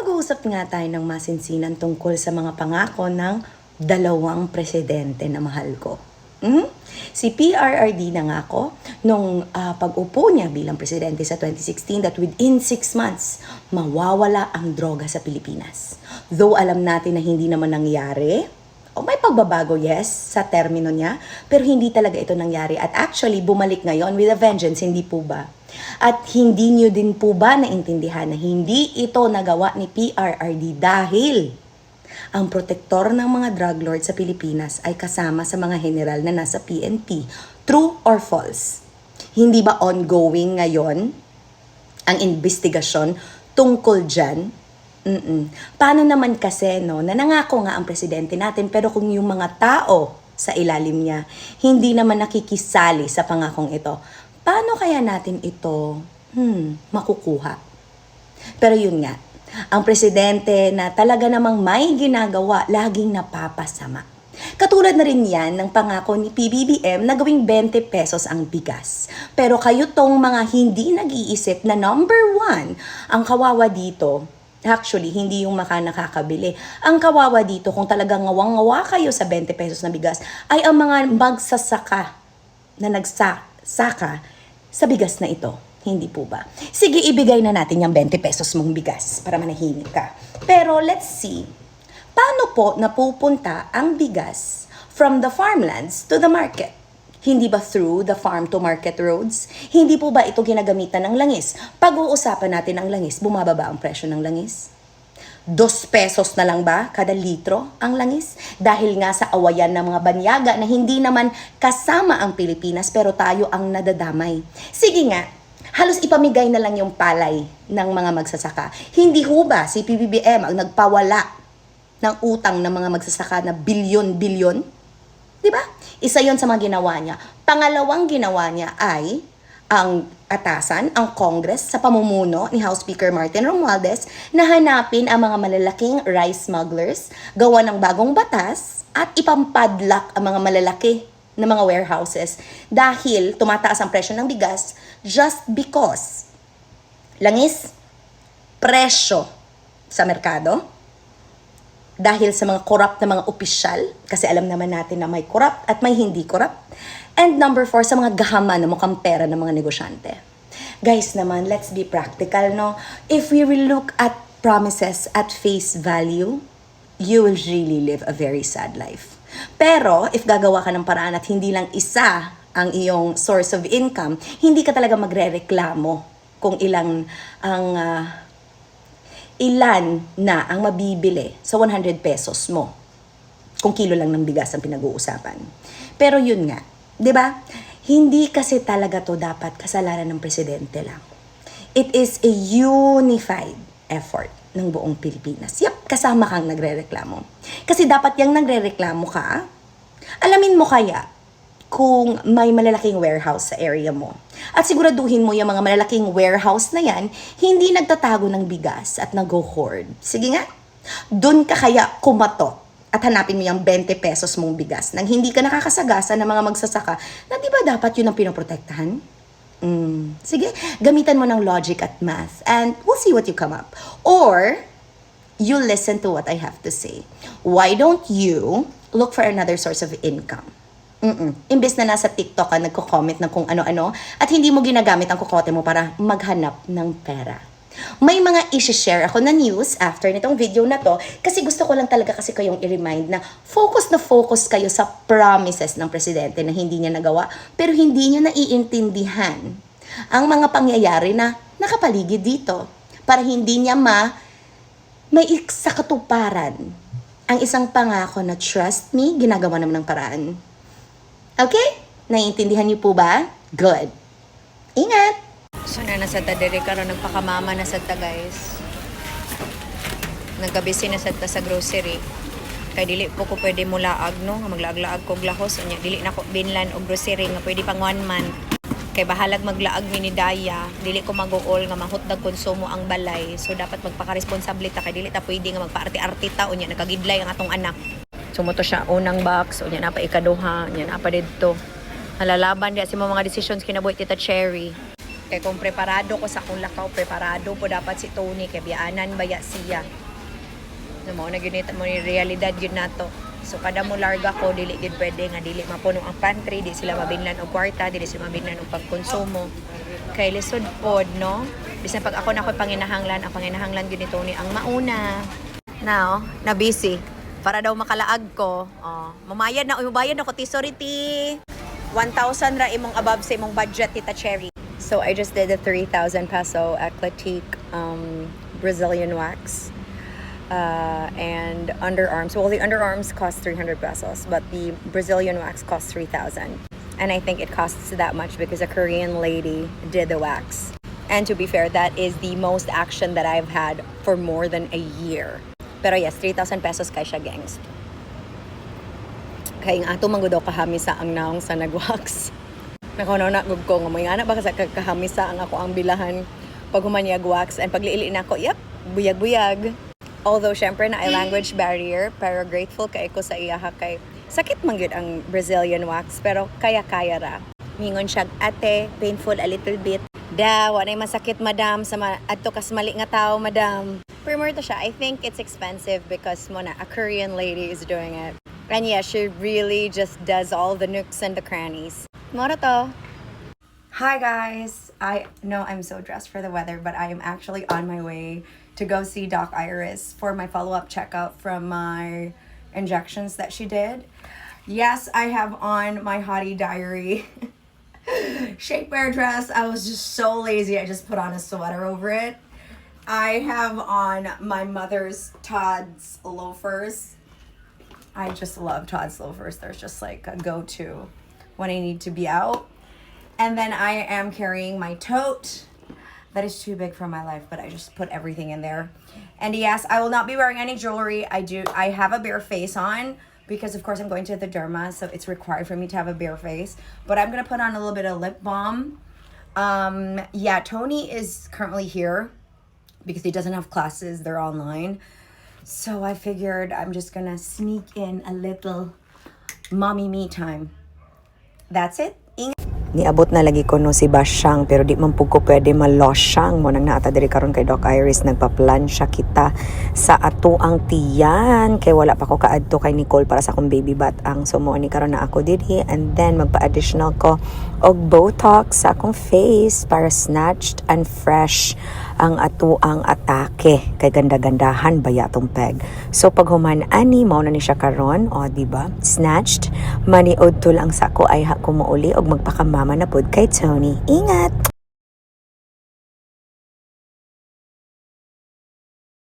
Mag-uusap nga tayo ng masinsinan tungkol sa mga pangako ng dalawang presidente na mahal ko. Si PRRD nangako nung pag-upo niya bilang presidente sa 2016 that within 6 months, mawawala ang droga sa Pilipinas. Though alam natin na hindi naman nangyari, may pagbabago, yes, sa termino niya, pero hindi talaga ito nangyari. At actually, bumalik ngayon with a vengeance, hindi po ba? At hindi nyo din po ba naintindihan na hindi ito nagawa ni PRRD dahil ang protektor ng mga drug lords sa Pilipinas ay kasama sa mga general na nasa PNP. True or false? Hindi ba ongoing ngayon ang investigasyon tungkol dyan? Paano naman kasi na nangako nga ang presidente natin pero kung yung mga tao sa ilalim niya hindi naman nakikisali sa pangakong ito, paano kaya natin ito makukuha? Pero yun nga, ang presidente na talaga namang may ginagawa, laging napapasama. Katulad na rin yan ng pangako ni PBBM na gawing 20 pesos ang bigas. Pero kayo tong mga hindi nag-iisip na number 1, ang kawawa dito, actually, hindi yung nakakabili. Ang kawawa dito, kung talagang ngawang-ngawa kayo sa 20 pesos na bigas, ay ang mga magsasaka na nagsaka sa bigas na ito. Hindi po ba? Sige, ibigay na natin yung 20 pesos mong bigas para manahimik ka. Pero let's see, paano po napupunta ang bigas from the farmlands to the market? Hindi ba through the farm-to-market roads? Hindi po ba ito ginagamitan ng langis? Pag-uusapan natin ang langis, bumababa ang presyo ng langis? 2 pesos na lang ba kada litro ang langis? Dahil nga sa awayan ng mga banyaga na hindi naman kasama ang Pilipinas pero tayo ang nadadamay. Sige nga, halos ipamigay na lang yung palay ng mga magsasaka. Hindi ho ba si PBBM ang nagpawala ng utang ng mga magsasaka na bilyon-bilyon? Diba? Isa yon sa mga ginawa niya. Pangalawang ginawa niya ay ang atasan, ang Congress sa pamumuno ni House Speaker Martin Romualdez na hanapin ang mga malalaking rice smugglers, gawa ng bagong batas at ipampadlock ang mga malalaki na mga warehouses dahil tumataas ang presyo ng bigas just because langis, presyo sa merkado, dahil sa mga corrupt na mga opisyal, kasi alam naman natin na may corrupt at may hindi corrupt. And number 4, sa mga gahaman na mukhang pera ng mga negosyante. Guys naman, let's be practical, no? If we will look at promises at face value, you will really live a very sad life. Pero, if gagawa ka ng paraan at hindi lang isa ang iyong source of income, hindi ka talaga magre-reklamo kung ilan na ang mabibili sa 100 pesos mo kung kilo lang ng bigas ang pinag-uusapan. Pero yun nga, 'di ba? Hindi kasi talaga to dapat kasalanan ng presidente lang. It is a unified effort ng buong Pilipinas. Yep, kasama kang nagrereklamo. Kasi dapat yung nagrereklamo ka, alamin mo kaya kung may malalaking warehouse sa area mo. At siguraduhin mo yung mga malalaking warehouse na yan, hindi nagtatago ng bigas at nag-hoard. Sige nga, dun ka kaya kumato at hanapin mo yung 20 pesos mong bigas nang hindi ka nakakasagasa ng mga magsasaka na di ba dapat yun ang pinoprotektahan? Sige, gamitan mo ng logic at math and we'll see what you come up. Or, you listen to what I have to say. Why don't you look for another source of income? Imbes na nasa TikTok ka nagko-comment ng kung ano-ano at hindi mo ginagamit ang kukote mo para maghanap ng pera. May mga i-share ako na news after nitong video na to kasi gusto ko lang talaga kasi kayong i-remind na focus kayo sa promises ng presidente na hindi niya nagawa pero hindi niyo naiintindihan ang mga pangyayari na nakapaligid dito para hindi niya may ikasakatuparan ang isang pangako na trust me, ginagawa naman ng paraan. Okay? Naiintindihan niyo po ba? Good. Ingat! So na nasa tadere karon nagpakamama na sa ta guys. Nagkabisi na sa ta sa grocery. Kay dili po ko pwede mulaag no, maglaag-laag ko glahos unya dili na ko binlan og grocery nga pwede pang 1 month. Kay bahalag maglaag mi ni Daya, dili ko mag-uol nga mahutdag konsumo ang balay. So dapat magpaka-responsable ta kay dili ta pwede nga magpa-arti-arti ta unya nagagidlay ang atong anak. Sumoto siya unang box, unya na pa ikaduha, unya na pa didto. Halalaban diya si mga decisions kinabuhi tita Cherry. Kay kung preparado ko sa akong lakaw, preparado po dapat si Tony kay biyaanan baya siya. No mo na ginita mo ni realidad yun nato. So kada mo larga ko dili gid pwede nga dili mapuno ang pantry, di sila mabinlan og kwarta, dili sila mabinlan og pagkonsumo. Kay lisod pod no. Bisan pag ako na ko'y panginahanglan, ang panginahanglan gid ni Tony ang mauna. Now, na busy para daw makalaag ko. Oh, mamayad na ako sorry ti. 1,000 ra imong above sa imong budget tita Cherry. So I just did a 3,000 peso Eclatique Brazilian wax. And underarms. Well, the underarms cost 300 pesos, but the Brazilian wax costs 3,000. And I think it costs that much because a Korean lady did the wax. And to be fair, that is the most action that I've had for more than a year. Pero yes, 3,000 pesos kay siya, gangs. Kaya nga ato manggudo kahamisa ang naong sa nagwax. Nakunaw na gug ko nga mo nga na baka sa kahamisa ang ako ang bilahan pag humanyag wax and pagliili na ako, yep, buyag-buyag. Although syempre na ay language barrier, pero grateful kay ko sa iya kay sakit man gyud ang Brazilian wax pero kaya-kaya ra. Mingon siya, ate, painful a little bit. Da, wanay masakit madam sa adto kas mali nga tao madam. Pero more to siya, I think it's expensive because mo na a Korean lady is doing it. And yeah, she really just does all the nooks and the crannies. Mora to. Hi guys, I know I'm so dressed for the weather, but I am actually on my way to go see Doc Iris for my follow-up checkup from my injections that she did. Yes, I have on my Hottie Diary shapewear dress. I was just so lazy, I just put on a sweater over it. I have on my mother's Todd's loafers. I just love Todd's loafers. They're just like a go-to when I need to be out. And then I am carrying my tote. That is too big for my life, but I just put everything in there. And yes, I will not be wearing any jewelry. I have a bare face on because of course I'm going to the derma, so it's required for me to have a bare face. But I'm gonna put on a little bit of lip balm. Yeah, Tony is currently here because he doesn't have classes, they're online. So I figured I'm just gonna sneak in a little mommy me time. That's it. Niabot na lagi ko no si Basyang pero di man pug ko pwede malosyang mo nang naata diri karon kay Doc Iris nagpa-plansya kita sa ato ang tiyan kay wala pa ko kaadto kay Nicole para sa akong baby batang so mo ni karon na ako diri and then magpa-additional ko og Botox sa akong face para snatched and fresh ang ato ang atake kay ganda-gandahan baya tong peg. So pag human ani mao na ni siya karon o di ba snatched maniod tul ang sako ay ha ko mouli og magpakamama na pod kay Tony. Ingat.